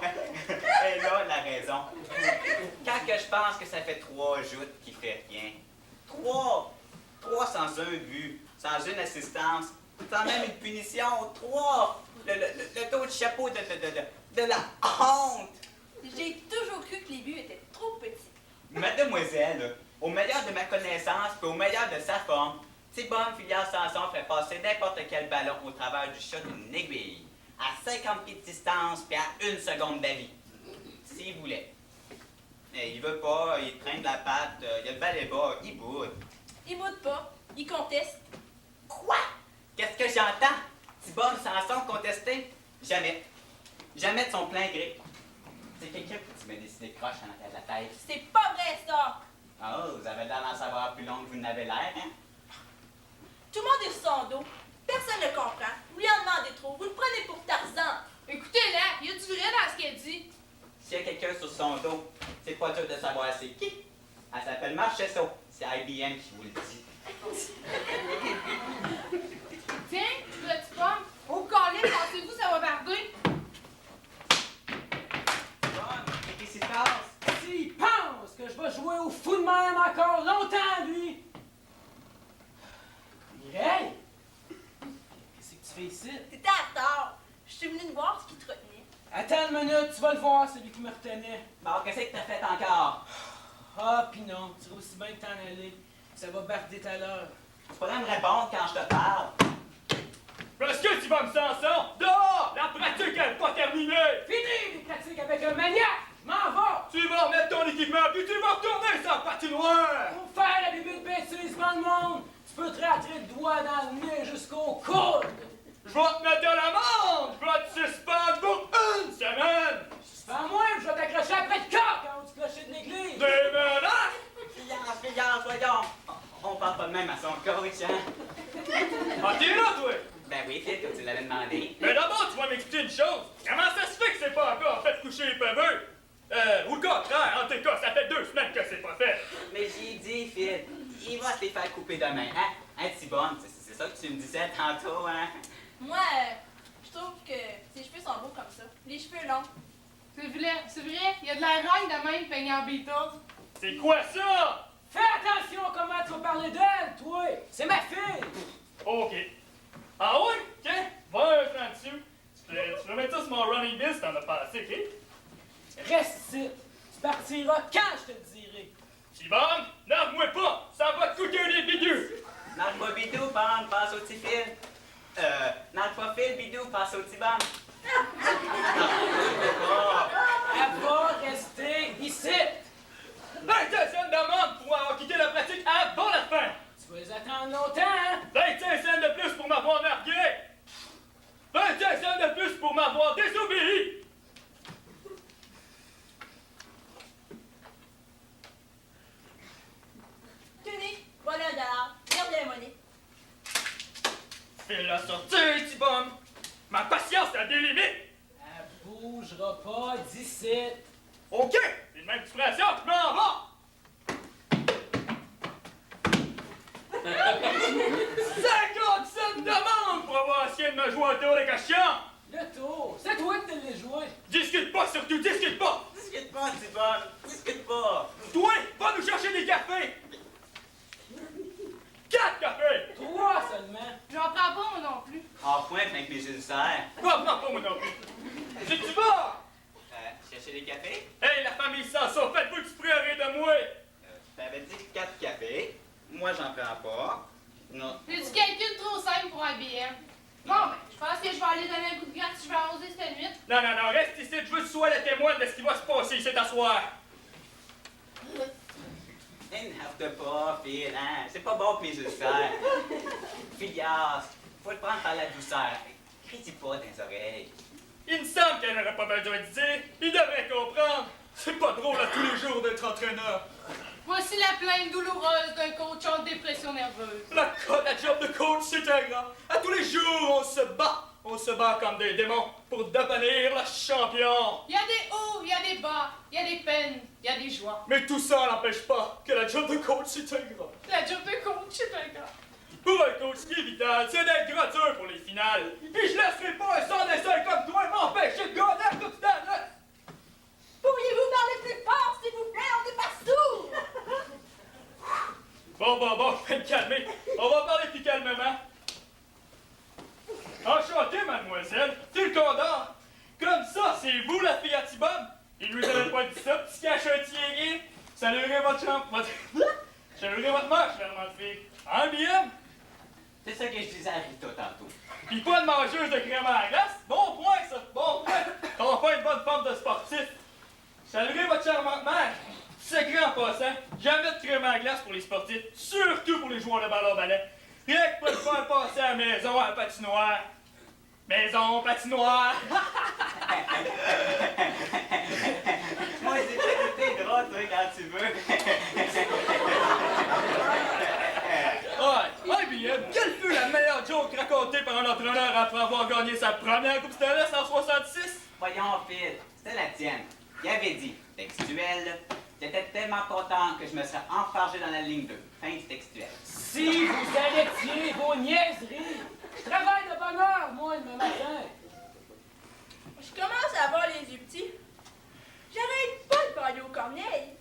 Et là, la raison. Quand que je pense que ça fait 3 joutes qui fait rien. 3 sans un but, sans une assistance, sans même une punition. 3 le taux de chapeau de la honte. J'ai toujours cru que les buts étaient trop petits. Mademoiselle, au meilleur de ma connaissance et au meilleur de sa forme, Thibaume Filière Sanson ferait passer n'importe quel ballon au travers du chat d'une aiguille, à 50 pieds de distance puis à 1 seconde d'avis. S'il voulait. Mais il veut pas, il traîne de la patte, il a le balai bas, il boude. Il boude pas, il conteste. Quoi? Qu'est-ce que j'entends? Thibaume Sanson contester? Jamais. Jamais de son plein gré. C'est quelqu'un qui m'a décidé de croche en arrière de la tête. C'est pas vrai, ça! Oh, vous avez l'air d'en savoir plus long que vous n'avez l'air, hein? Tout le monde est sur son dos. Personne ne comprend. Vous lui en demandez trop. Vous le prenez pour Tarzan. Écoutez-la, il y a du vrai dans ce qu'elle dit. S'il y a quelqu'un sur son dos, c'est pas dur de savoir c'est qui. Elle s'appelle Marchesso. C'est IBM qui vous le dit. Tiens, petit pomme, au collet, pensez-vous ça va barder? Bon, qu'est-ce qui se passe? S'il pense que je vais jouer au fou de même encore longtemps, lui! Mireille! Qu'est-ce que tu fais ici? T'étais à tort. Je suis venue te voir ce qui te retenait. Attends une minute, tu vas le voir, celui qui me retenait. Bon, qu'est-ce que t'as fait encore? Ah, pis non, tu vas aussi bien que t'en aller. Ça va barder tout à l'heure. Tu pourrais me répondre quand je te parle. Parce que tu vas me Sanson? Dehors! La pratique n'est pas terminée! Fini les pratiques avec un maniaque! Je m'en vais! Tu vas remettre ton équipement puis tu vas retourner sur la patinoire! Pour faire la bébé de bêtise dans le monde, tu peux te rentrer le doigt dans le nez jusqu'au coude! Je vais te mettre à l'amende! Je vais te suspendre pour 1 semaine! C'est pas moi, je vais t'accrocher après le corps quand on dit clocher de l'église! Des menaces! Fillard, voyons. On parle pas de même à son coach, hein? Ah, t'es là, toi! Ben oui, Phil, comme tu l'avais demandé. Mais d'abord, tu vas m'expliquer une chose. Comment ça se fait que c'est pas encore fait coucher les paveux? Ou le contraire, en tout cas, ça fait 2 semaines que c'est pas fait. Mais j'ai dit, Phil, il va se les faire couper demain, hein? Hein, Thibaume, c'est ça que tu me disais tantôt, hein? Moi, je trouve que ses cheveux sont beaux comme ça. Les cheveux longs. C'est vrai, il y a de l'air ringue de même peigné en Beatles. C'est quoi ça? Fais attention comment tu vas parler d'elle, toi! C'est ma fille! OK. Ah ouais? Tiens, va un franc dessus. Tu peux mettre ça sur mon running bill si t'en as pas assez, OK? Reste ici. Tu partiras quand je te le dirai. Thibaume, nargue-moi pas! Ça va te coûter des bidus! Nargue-moi Bidou, bande, passe au petit Phil. Nargue pas Phil, Bidou, passe au petit bande. Elle va rester ici. 25 cents d'amende pour avoir quitté la pratique avant la fin! Tu vas les attendre longtemps, hein? 25 cents de plus pour m'avoir nargué! 25 cents de plus pour m'avoir désobéi! Tenez, voilà $1. Garde la monnaie. Fais-la sortir, Thibaume! Ma patience a des limites! Elle bougera pas d'ici. OK! C'est une même expression, je m'en vais! 50 cents d'amende pour avoir essayé de me jouer au tour des questions! Le tour, c'est toi qui te l'as joué. Discute pas, surtout, discute pas! Discute pas, Thibaume, discute pas. Toi, va nous chercher des cafés! 4 cafés! 3 seulement. J'en prends pas moi non plus. En point, avec mes ulcères. Quoi, prends pas moi non plus! Si tu vas! Chercher des cafés? Hey, la famille Sanson, faites-vous exprès de moi! T'avais dit 4 cafés. Moi, j'en prends pas. Non. J'ai du calcul trop simple pour un BM. Bon, ben, je pense que je vais aller donner un coup de gratte si je vais arroser cette nuit. Non, non, non, reste ici, je veux que tu sois le témoin de ce qui va se passer ici t'asseoir. N'énerve pas, Phil, hein? C'est pas bon pour mes ulcères. Filias, faut le prendre par la douceur. Crie-y pas dans les oreilles. Il me semble qu'elle n'aurait pas besoin de dire. Il devrait comprendre. C'est pas drôle à tous les jours d'être entraîneur. Voici la plainte douloureuse d'un coach en dépression nerveuse. La job de coach, c'est ingrat. À tous les jours, on se bat. On se bat comme des démons pour devenir le champion. Il y a des hauts, il y a des bas, il y a des peines, il y a des joies. Mais tout ça n'empêche pas que la job de coach, c'est ingrat. La job de coach, c'est ingrat. Pour un coach, ce qui est vital, c'est d'être gratuit pour les finales. Puis je laisserai pas un sans dessin comme toi m'empêcher de gagner à tout temps. Pourriez-vous parler plus fort, s'il vous plaît? On n'est pas sourds! Bon, je vais me calmer. On va parler plus calmement. Enchanté, mademoiselle. C'est le condor. Comme ça, c'est vous la fille à Tibom? Il nous avait pas dit ça, petit cachetier. Saluerez votre chambre. Saluerez votre mère, chère fille. Hein, bien? C'est ça que je disais à Rita tantôt. Pis pas de mangeuse de crème à la glace? Bon point, ça. Bon point. On pas une bonne forme de sportif. Saluerez votre charmante mère. Secret en passant, jamais de crème à la glace pour les sportifs, surtout pour les joueurs de ballon-ballet. Rien que pour le faire passer à la maison à la patinoire. Maison, patinoire. Moi, t'es drôle, toi, quand tu veux. Ouais, bien, quelle fut la meilleure joke racontée par un entraîneur après avoir gagné sa première Coupe Stanley en 66? Voyons, Phil, c'était la tienne. Il avait dit, textuel, j'étais tellement content que je me serais enfargé dans la ligne 2. Fin du textuel. Si vous arrêtiez vos niaiseries, je travaille de bonne heure, moi, le matin. Je commence à avoir les yeux petits. J'arrête pas de parler aux corneilles.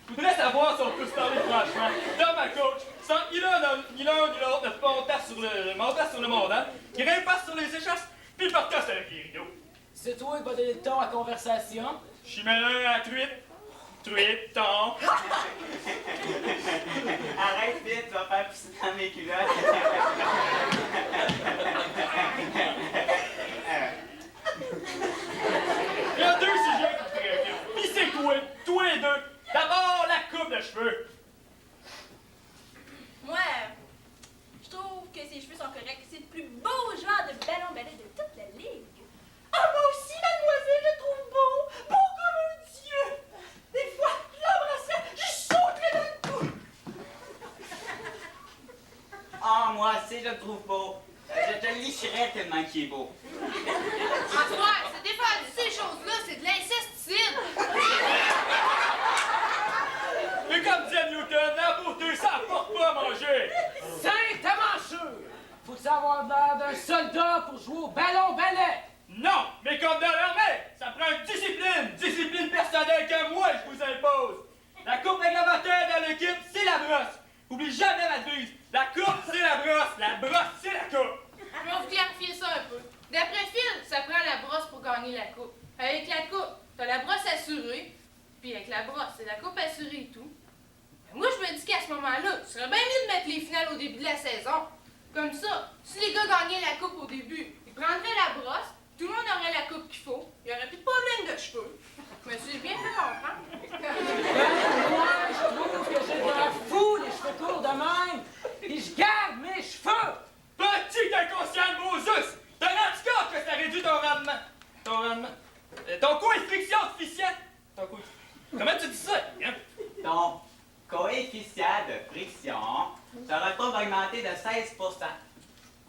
Je voudrais savoir si on peut se parler franchement. Dans ma coach, sans ni l'un ni l'autre ne montasse sur le monde, hein? Qui rimpasse sur les échasses, puis partasse avec les rideaux. C'est toi qui vas donner le ton à la conversation. Je suis mêlé à truite, ton. Arrête vite, tu vas faire pisser dans mes culottes. Il y a deux sujets qui me préoccupent. Puis c'est toi les deux. D'abord, la coupe de cheveux. Moi, je trouve que ses cheveux sont corrects. C'est le plus beau genre de ballon-ballet de toute la ligue. Ah, moi aussi, mademoiselle, je trouve beau. Beau comme un dieu. Des fois, je l'embrassais, je sauterais dans le cou. Ah, moi aussi, je le trouve beau. Je te licherais tellement qu'il est beau. François, se défendre de ces choses-là, c'est de l'incesticide. Mais comme disait Newton, la beauté, ça apporte pas à manger. Saint-Amancheux! Faut savoir l'air d'un soldat pour jouer au ballon-ballet. Non, mais comme dans l'armée, ça prend une discipline personnelle que moi je vous impose. La coupe réglementaire dans l'équipe, c'est la brosse. Oublie jamais ma devise. La coupe, c'est la brosse c'est la coupe. Je vais vous clarifier ça un peu. D'après Phil, ça prend la brosse pour gagner la coupe. Avec la coupe, t'as la brosse assurée, puis avec la brosse, c'est la coupe assurée et tout. Mais moi, je me dis qu'à ce moment-là, ce serait bien mieux de mettre les finales au début de la saison. Comme ça, si les gars gagnaient la coupe au début, ils prendraient la brosse, tout le monde aurait la coupe qu'il faut, il n'y aurait plus de problème de cheveux. Je me suis bien fait comprendre. Moi, je trouve que j'ai l'air fou, les cheveux courts de même. Et je garde mes cheveux. Petit inconscient de Moses! T'as rendu compte que ça réduit ton rendement? Ton coefficient de friction? Comment tu dis ça? Hein? Ton coefficient de friction se retrouve augmenté de 16%.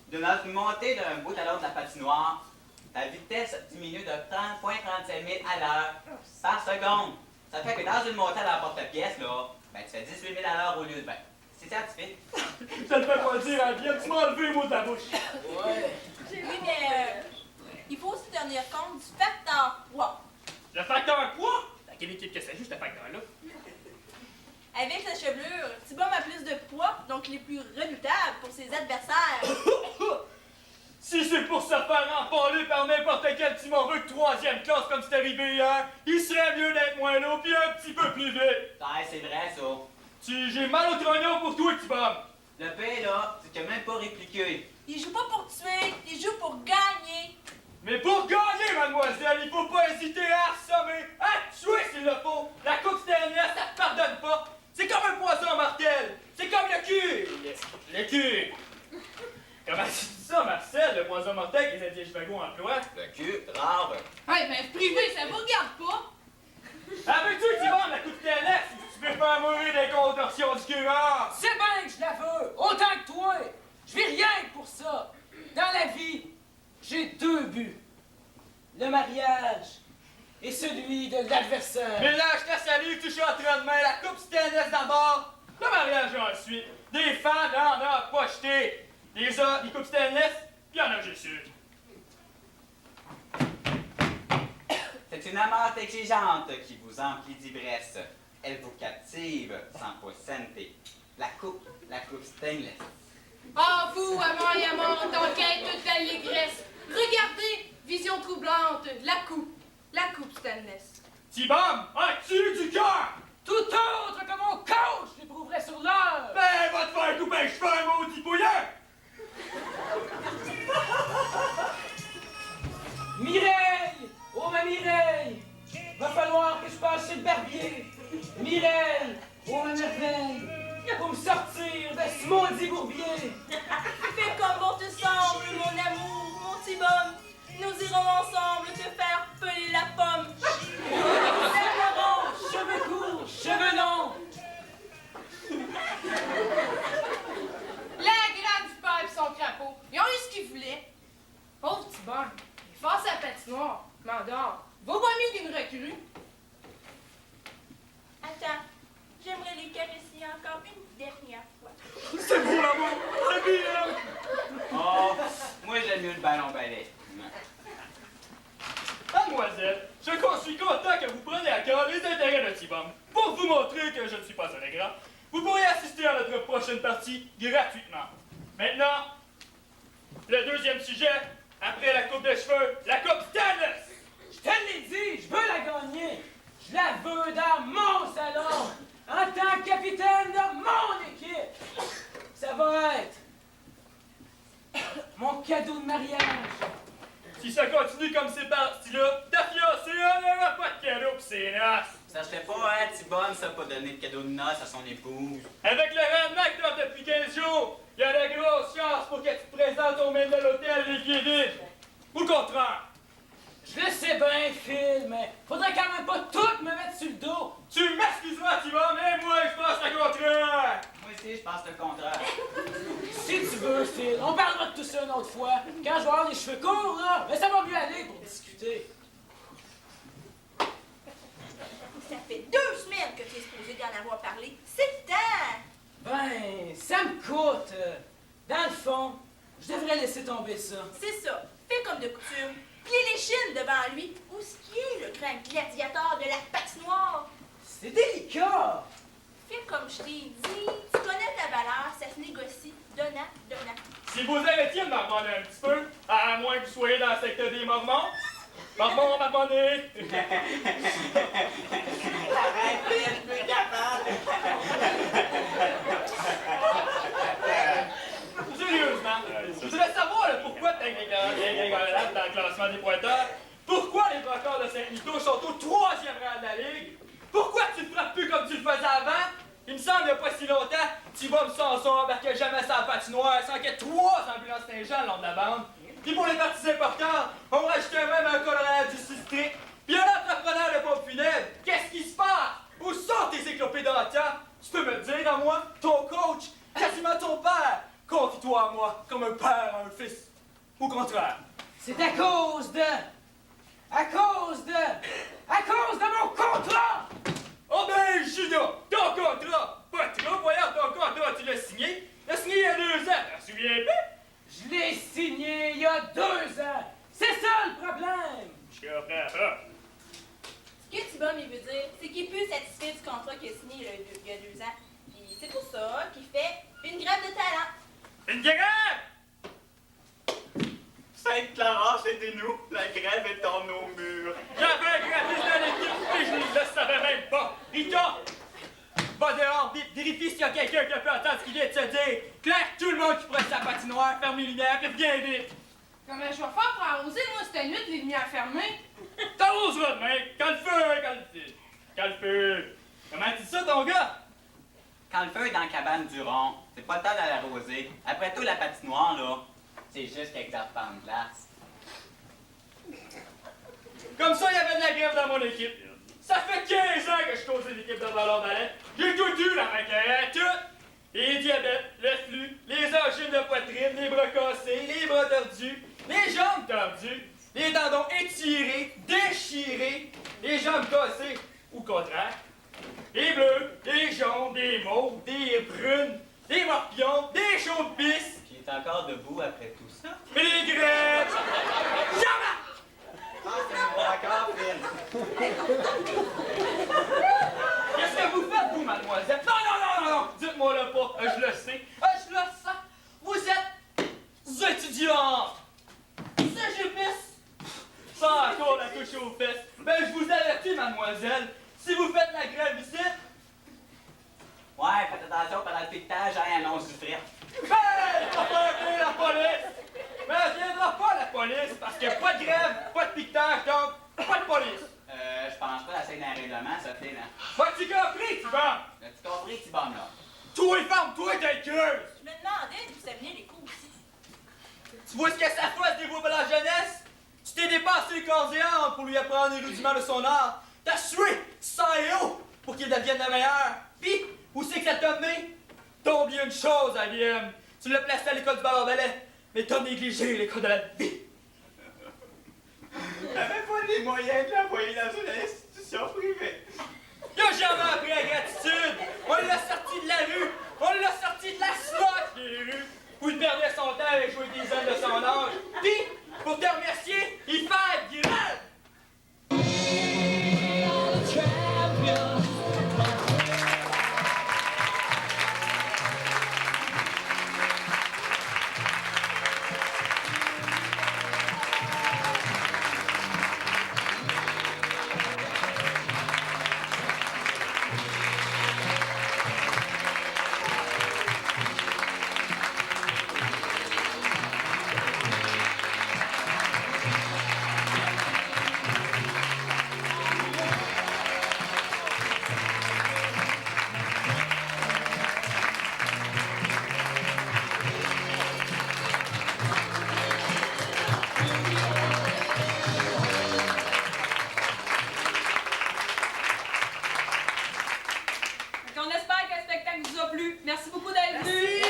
De notre montée d'un bout à l'autre de la patinoire, ta vitesse diminue de 30,35 000 à l'heure par seconde. Ça fait que dans une montée à la porte-pièce, là, ben, tu fais 18 000 à l'heure au lieu de 20. C'est scientifique. Ça te fait pas dire, Adrien, tu m'as enlevé les mots de la bouche. Ouais. Oui, mais il faut aussi tenir compte du facteur poids. Le facteur poids? Dans quelle équipe que ça joue, ce facteur-là? Avec sa chevelure, Tibom a plus de poids, donc il est plus redoutable pour ses adversaires. Si c'est pour se faire empaler par n'importe quel timoreux de 3e classe comme c'est arrivé hier, il serait mieux d'être moins lourd puis un petit peu plus vite. Ouais, c'est vrai, ça. J'ai mal au trognon pour toi, Tibom. Le pire, là, c'est qu'il n'a même pas répliqué. Il joue pas pour tuer, il joue pour gagner. Mais pour gagner, mademoiselle, il faut pas hésiter à assommer, à tuer s'il le faut. La coupe Stanley, ça te pardonne pas. C'est comme un poison mortel. C'est comme le cul. Le cul. Comment tu dis ça, Marcel, le poison mortel que les Indiens Chivago emploient? Le cul, rare. Hey, ben, privé, ça vous regarde pas. Ah, veux-tu que tu vendes la coupe Stanley si tu veux faire mourir des contorsions du cul, hein? C'est bien que je la veux, autant que toi. Je vis rien que pour ça. Dans la vie, j'ai deux buts. Le mariage et celui de l'adversaire. Mélange ta salive, touche entre de main, la coupe Stanley d'abord, le mariage ensuite. Des fans, n'en a pas jeté. Des coupes Stanley, il y en a juste eu. C'est une amante exigeante qui vous emplit d'ivresse. Elle vous captive sans poissonner. La coupe stainless. Ah, vous, amant et amante, en quête d'allégresse. Regardez, vision troublante, la coupe stainless. T-Bomb, as-tu du cœur? Tout autre que mon coach l'éprouverait sur l'heure. Ben, va te faire couper un cheveu, maudit bouilleur! Mireille! Oh ma Mireille! Va falloir que je passe chez le barbier. Mireille! Oh ma merveille! Pour me sortir de ce maudit bourbier. Fais comme bon te semble, mon amour, mon petit bum. Nous irons ensemble te faire peler la pomme. Cheveux courts, cheveux longs. La grande super pis son crapaud, ils ont eu ce qu'ils voulaient. Pauvre petit bon, il est face à la patinoire, m'endort. Vaut pas mieux qu'une recrue. Attends, j'aimerais les caresser encore une dernière fois. C'est beau l'amour! C'est bien! Oh, moi j'aime mieux le ballon balai. Mademoiselle, je suis content que vous preniez à cœur les intérêts de T-Bomb. Pour vous montrer que je ne suis pas un ingrat, vous pourrez assister à notre prochaine partie gratuitement. Maintenant, le deuxième sujet, après la coupe de cheveux, la coupe Stanley. Je te l'ai dit, je veux la gagner. Je la veux dans mon salon, en tant que capitaine de mon équipe. Ça va être mon cadeau de mariage. Si ça continue comme c'est parti-là, ta fiancée, elle n'aura pas de cadeau pis c'est naze. Ça se fait pas, hein, T-Bomb, ça, pas donner de cadeau de noces à son épouse. Avec le rendement que t'as depuis 15 jours, il y a de grosses chances pour que tu te présentes au mail de l'hôtel liquide. Ou le contraire. Je le sais bien, Phil, mais faudrait quand même pas tout me mettre sur le dos. Tu m'excuseras, T-Bomb, mais moi, je pense le contraire. Moi aussi, je pense le contraire. Si tu veux, Phil, on parlera de tout ça une autre fois. Quand je vais avoir les cheveux courts, là, mais ça va mieux aller pour discuter. Ça fait 2 semaines que tu es supposé d'en avoir parlé. C'est le temps! Ben, ça me coûte. Dans le fond, je devrais laisser tomber ça. C'est ça. Fais comme de coutume. Plie les chines devant lui. Où ce qui est le grand gladiateur de la patinoire? C'est délicat. Fais comme je t'ai dit. Tu connais ta valeur, ça se négocie. Donnant, donnant. Si vous arrêtiez de m'abandonner un petit peu, à moins que vous soyez dans le secteur des Mormons, Mormons, m'abandonner! Arrête, Phil, je suis plus capable. Sérieusement, je voudrais savoir là, pourquoi tu es ingrédiable dans le classement des pointeurs. Pourquoi les Brocards de Saint-Nico sont au 3e rang de la Ligue? Pourquoi tu ne frappes plus comme tu le faisais avant? Il me semble il n'y a pas si longtemps, T-Bomb Sanson embarquait jamais sa patinoire sans qu'il y ait 3 ambulances Saint-Jean le long de la bande. Puis pour les parties importantes, on rajoutait même un colonel du district. Puis un entrepreneur de pompe funèbre. Qu'est-ce qui se passe? Où sont tes éclopés d'entière? Tu peux me le dire à moi, ton coach, quasiment ton père. Confie-toi à moi, comme un père à un fils. Au contraire. C'est à cause de mon contrat! Oh ben, Judas, ton contrat! Pas trop, voyons, ton contrat, tu l'as signé? Tu l'as signé il y a 2 ans, t'en souviens plus? Je l'ai signé il y a 2 ans. C'est ça le problème. Je comprends pas. Ce que T-Bomb il veut dire, c'est qu'il est plus satisfait du contrat qu'il a signé il y a 2 ans. Puis c'est pour ça qu'il fait une grève de talent. Une grève! Sainte-Clara, c'était nous. La grève est en nos murs. J'avais gravé dans l'équipe et je ne le savais même pas. Rita, va dehors, vite, vérifie s'il y a quelqu'un qui a pu entendre ce qu'il vient de se dire. Claire tout le monde qui presse sa patinoire, ferme les lumières, puis viens vite. Comment je vais faire pour arroser, moi, cette nuit, les lumières fermées? T'arroseras demain, quand le feu. Comment tu dis ça, ton gars? Quand le feu est dans la cabane du rond, c'est pas le temps d'aller arroser. Après tout, la patinoire, là, c'est juste quelques arpents de glace. Comme ça, il y avait de la grève dans mon équipe. Ça fait 15 ans que je cause l'équipe de ballon ballet. J'ai tout eu dans ma carrière, tout. Les diabètes, le flux, les angines de poitrine, les bras cassés, les bras tordus, les jambes tordues, les tendons étirés, déchirés, les jambes cassées ou contraires. Des bleus, des jaunes, des mauves, des brunes, des morpions, des chaudes pisses. Qui est encore debout après tout ça? Mais les grettes! Jamais! Ah, c'est bon, d'accord, Phil. Qu'est-ce que vous faites, vous, mademoiselle? Non! Dites-moi le pas, je le sais. Je le sens. Vous êtes étudiante. Cégépiste. Sans encore la touche aux fesses. Ben, je vous avertis, mademoiselle. Si vous faites la grève ici... Ouais, faites attention pendant le piquetage, j'ai un annonce du fret. Ben, pas faire venir la police. Ben, elle viendra pas, la police, parce qu'il n'y a pas de grève, pas de piquetage, donc pas de police. Je pense pas d'essayer d'un règlement, ça fait, là. Vas-tu compris, tu vas? As-tu compris, petit bonhomme, là? Toi, femme, toi, t'es curieuse. Je me demandais d'où ça venait les coups aussi. Tu vois ce que ça fait à ce dévouement à la jeunesse? Tu t'es dépassé le corps et âme pour lui apprendre les rudiments de son art. T'as sué sang et eau pour qu'il devienne le meilleur. Pis, où c'est que ça t'a mené? T'as oublié une chose, Alien. Tu l'as placé à l'école du ballon ballet, mais t'as négligé l'école de la vie. T'avais pas les moyens de l'envoyer dans une institution privée. Il a jamais appris la gratitude. On l'a sorti de la rue. On l'a sorti de la slotte des rues. Où il perdait son temps avec jouer des ailes de son âge. Pis, pour te remercier, il fait grève. On espère que le spectacle vous a plu. Merci beaucoup d'être venus.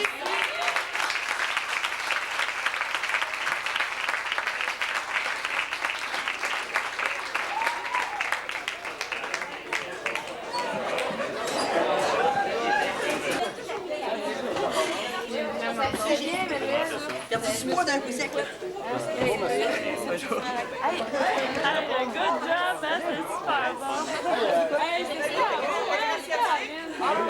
Regarde, c'est moi d'un coup sec, là.